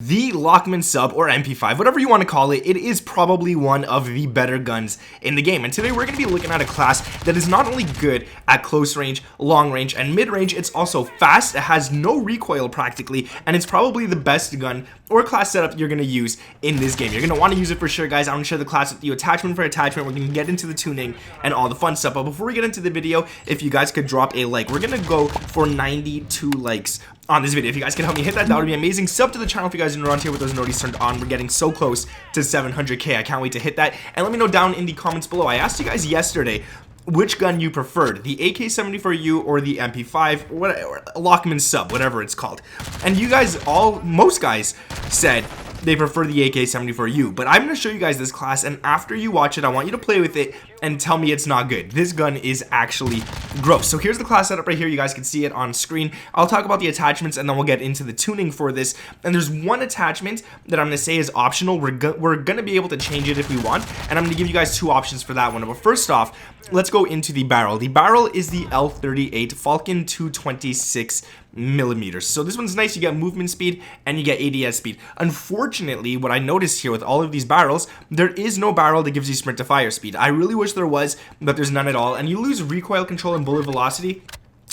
The Lachmann sub, or MP5, whatever you want to call it, it is probably one of the better guns in the game. And today we're going to be looking at a class that is not only good at close range, long range, and mid range, it's also fast, it has no recoil practically, and it's probably the best gun or class setup you're going to use in this game. You're going to want to use it for sure, guys. I'm going to share the class with you attachment for attachment. We're going to get into the tuning and all the fun stuff. But before we get into the video, if you guys could drop a like, we're going to go for 92 likes on this video. If you guys can help me hit that, that would be amazing. Sub to the channel if you guys are new around here with those notifications turned on. We're getting so close to 700k. I can't wait to hit that. And let me know down in the comments below. I asked you guys yesterday which gun you preferred, the AK-74U or the MP5, or Lachmann sub, whatever it's called. And you guys, most guys said they prefer the AK-74U, but I'm going to show you guys this class, and after you watch it, I want you to play with it and tell me it's not good. This gun is actually gross. So here's the class setup right here. You guys can see it on screen. I'll talk about the attachments and then we'll get into the tuning for this. And there's one attachment that I'm going to say is optional. We're going to be able to change it if we want, and I'm going to give you guys two options for that one. But first off, let's go into the barrel. The barrel is the L38 FALCON 226mm. So this one's nice. You get movement speed and you get ADS speed. Unfortunately, what I noticed here with all of these barrels, there is no barrel that gives you sprint to fire speed. I really wish there was, but there's none at all, and you lose recoil control and bullet velocity.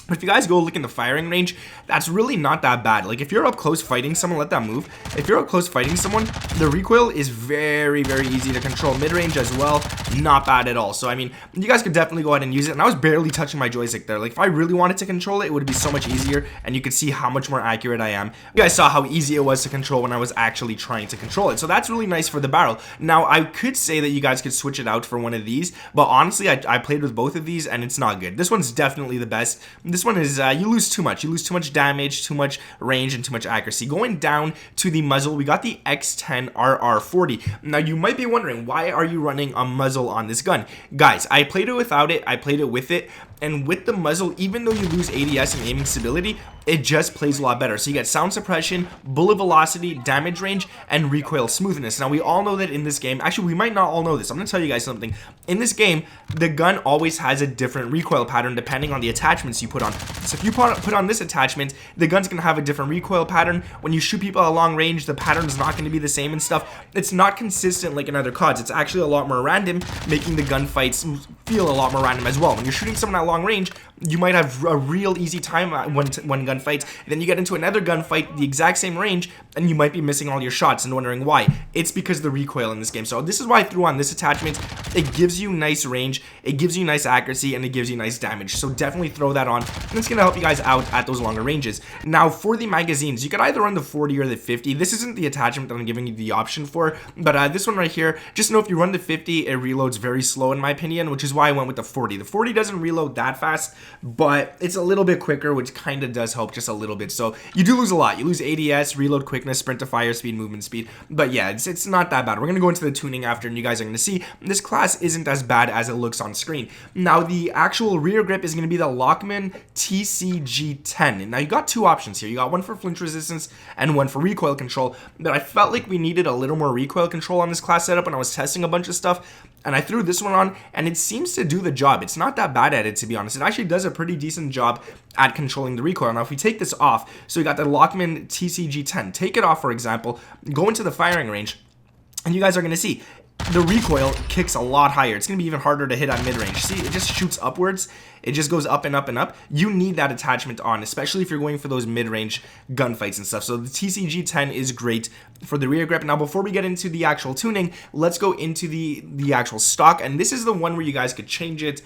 If you guys go look in the firing range, that's really not that bad. Like if you're up close fighting someone, let that move. If you're up close fighting someone, the recoil is very, very easy to control. Mid-range as well, not bad at all. So I mean, you guys could definitely go ahead and use it. And I was barely touching my joystick there. Like if I really wanted to control it, it would be so much easier, and you could see how much more accurate I am. You guys saw how easy it was to control when I was actually trying to control it. So that's really nice for the barrel. Now I could say that you guys could switch it out for one of these, but honestly, I played with both of these and it's not good. This one's definitely the best. This one is you lose too much. You lose too much damage, too much range, and too much accuracy. Going down to the muzzle, we got the X10 RR40. Now you might be wondering, why are you running a muzzle on this gun? Guys, I played it without it, I played it with it, and with the muzzle, even though you lose ADS and aiming stability, it just plays a lot better. So you get sound suppression, bullet velocity, damage range, and recoil smoothness. Now we all know that in this game, actually we might not all know this, I'm gonna tell you guys something. In this game, the gun always has a different recoil pattern depending on the attachments you put on. So if you put on this attachment, the gun's gonna have a different recoil pattern. When you shoot people at long range, the pattern's not gonna be the same and stuff. It's not consistent like in other CODs. It's actually a lot more random, making the gunfights feel a lot more random as well. When you're shooting someone at long range, you might have a real easy time at one gunfight. Then you get into another gunfight, the exact same range, and you might be missing all your shots and wondering why. It's because the recoil in this game. So this is why I threw on this attachment. It gives you nice range, it gives you nice accuracy, and it gives you nice damage. So definitely throw that on, and it's gonna help you guys out at those longer ranges. Now for the magazines, you could either run the 40 or the 50. This isn't the attachment that I'm giving you the option for, but this one right here, just know if you run the 50, it reloads very slow in my opinion, which is why I went with the 40. The 40 doesn't reload that fast, but it's a little bit quicker, which kind of does help just a little bit. So you do lose a lot. You lose ADS, reload quickness, sprint to fire speed, movement speed, but yeah, it's not that bad. We're gonna go into the tuning after, and you guys are gonna see this class isn't as bad as it looks on screen. Now the actual rear grip is gonna be the Lachmann TCG10. Now you got two options here. You got one for flinch resistance and one for recoil control, but I felt like we needed a little more recoil control on this class setup when I was testing a bunch of stuff, and I threw this one on, and it seems to do the job. It's not that bad at it, to be honest. It actually does a pretty decent job at controlling the recoil. Now if we take this off, so we got the Lachmann TCG10, take it off for example, go into the firing range, and you guys are going to see the recoil kicks a lot higher. It's going to be even harder to hit at mid-range. See, it just shoots upwards. It just goes up and up and up. You need that attachment on, especially if you're going for those mid-range gunfights and stuff. So the TCG10 is great for the rear grip. Now, before we get into the actual tuning, let's go into the actual stock. And this is the one where you guys could change it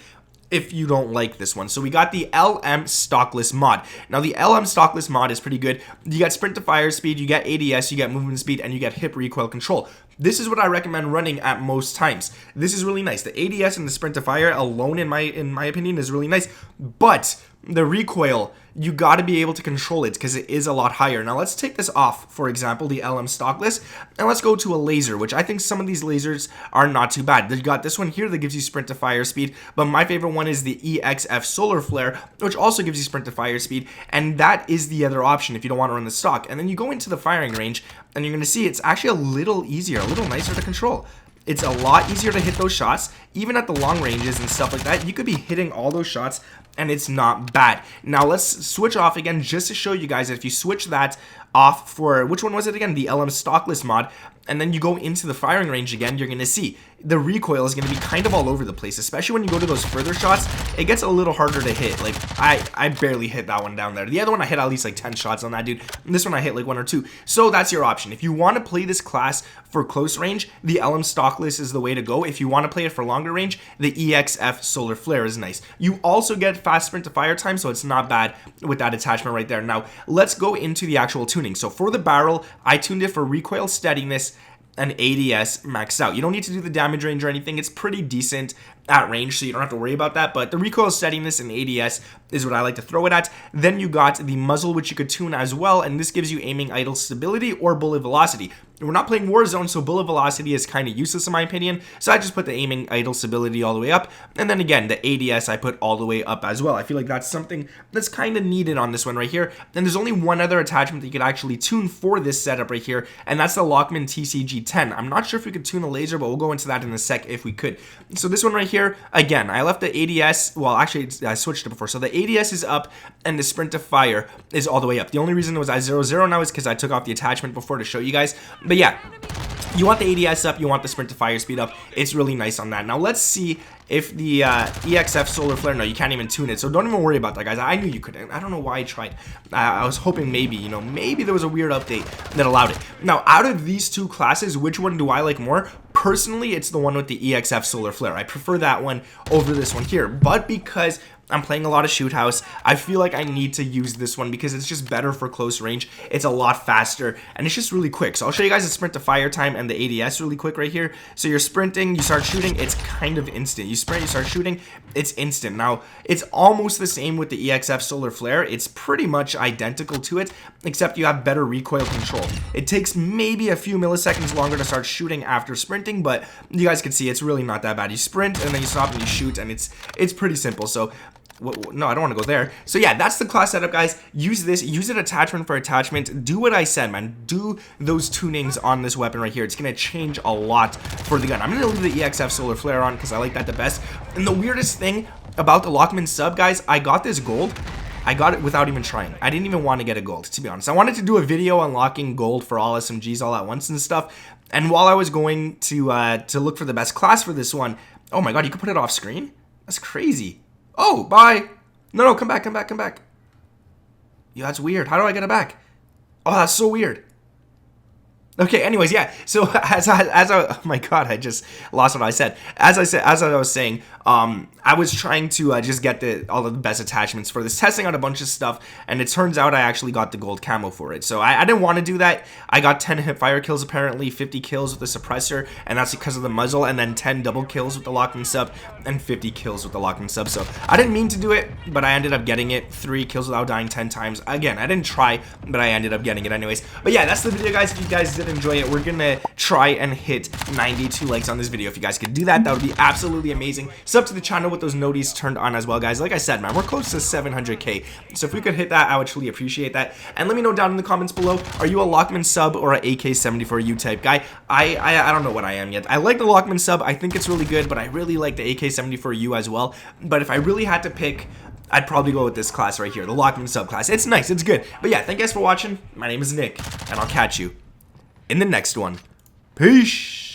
if you don't like this one. So we got the LM stockless mod. Now the LM stockless mod is pretty good. You get sprint to fire speed, you get ADS, you get movement speed, and you get hip recoil control. This is what I recommend running at most times. This is really nice. The ADS and the sprint to fire alone, in my opinion, is really nice. But the recoil, you got to be able to control it because it is a lot higher. Now let's take this off, for example, the LM stockless, and let's go to a laser, which I think some of these lasers are not too bad. You got this one here that gives you sprint to fire speed, but my favorite one is the EXF SOLARFLARE, which also gives you sprint to fire speed, and that is the other option if you don't want to run the stock. And then you go into the firing range, and you're going to see it's actually a little easier, a little nicer to control. It's a lot easier to hit those shots, even at the long ranges and stuff like that. You could be hitting all those shots and it's not bad. Now let's switch off again just to show you guys that if you switch that off for, which one was it again? The LM stockless mod. And then you go into the firing range again, you're going to see the recoil is going to be kind of all over the place, especially when you go to those further shots. It gets a little harder to hit. Like, I barely hit that one down there. The other one, I hit at least like 10 shots on that dude. And this one, I hit like 1 or 2. So that's your option. If you want to play this class for close range, the LM stockless is the way to go. If you want to play it for longer range, the EXF Solar Flare is nice. You also get fast sprint to fire time, so it's not bad with that attachment right there. Now, let's go into the actual tuning. So for the barrel, I tuned it for recoil steadiness and ADS maxed out. You don't need to do the damage range or anything. It's pretty decent at range, so you don't have to worry about that. But the recoil steadiness and ADS is what I like to throw it at. Then you got the muzzle, which you could tune as well, and this gives you aiming idle stability or bullet velocity. We're not playing Warzone, so bullet velocity is kind of useless in my opinion, so I just put the aiming idle stability all the way up, and then again, the ADS I put all the way up as well. I feel like that's something that's kind of needed on this one right here, and there's only one other attachment that you could actually tune for this setup right here, and that's the Lachmann TCG10. I'm not sure if we could tune the laser, but we'll go into that in a sec if we could. So this one right here, again, I left the ADS, well actually I switched it before, so the ADS is up, and the sprint to fire is all the way up. The only reason it was at 0-0 now is because I took off the attachment before to show you guys. But yeah, you want the ADS up, you want the sprint to fire speed up. It's really nice on that. Now let's see if the EXF Solar Flare, no, you can't even tune it, so don't even worry about that, guys. I knew you couldn't. I don't know why I tried. I was hoping maybe, you know, maybe there was a weird update that allowed it. Now, out of these two classes, which one do I like more? Personally, it's the one with the EXF Solar Flare. I prefer that one over this one here, but because I'm playing a lot of shoot house, I feel like I need to use this one because it's just better for close range. It's a lot faster and it's just really quick. So I'll show you guys the sprint to fire time and the ADS really quick right here. So you're sprinting, you start shooting, it's kind of instant. You sprint, you start shooting, it's instant. Now, it's almost the same with the EXF Solar Flare. It's pretty much identical to it, except you have better recoil control. It takes maybe a few milliseconds longer to start shooting after sprinting, but you guys can see it's really not that bad. You sprint and then you stop and you shoot, and it's pretty simple. So no, I don't want to go there. So yeah, that's the class setup, guys. Use this, use it attachment for attachment. Do what I said, man. Do those tunings on this weapon right here. It's going to change a lot for the gun. I'm going to leave the EXF Solar Flare on because I like that the best. And the weirdest thing about the Lachmann sub, guys, I got this gold. I got it without even trying. I didn't even want to get a gold, to be honest. I wanted to do a video unlocking gold for all SMGs all at once and stuff. And while I was going to look for the best class for this one, oh my god, you can put it off screen? That's crazy. Oh, bye. No, come back, come back, come back. Yeah, that's weird. How do I get it back? Oh, that's so weird. Okay, anyways, yeah. So as I oh my god, I just lost what I said. As I was saying, I was trying to just get all of the best attachments for this, testing out a bunch of stuff, and it turns out I actually got the gold camo for it. So I didn't want to do that. I got 10 hip fire kills apparently, 50 kills with the suppressor, and that's because of the muzzle, and then 10 double kills with the Lachmann sub, and 50 kills with the Lachmann sub. So I didn't mean to do it, but I ended up getting it. 3 kills without dying 10 times. Again, I didn't try, but I ended up getting it anyways. But yeah, that's the video, guys. If you guys did enjoy it, we're gonna try and hit 92 likes on this video. If you guys could do that, that would be absolutely amazing. Sub to the channel with those noties turned on as well, guys. Like I said, man, we're close to 700k, so if we could hit that, I would truly appreciate that. And let me know down in the comments below, are you a Lachmann sub or an AK-74U type guy? I don't know what I am yet. I like the Lachmann sub. I think it's really good, but I really like the AK-74U as well. But if I really had to pick, I'd probably go with this class right here, the Lachmann subclass. It's nice, it's good. But yeah, thank you guys for watching. My name is Nick, and I'll catch you in the next one. Peace.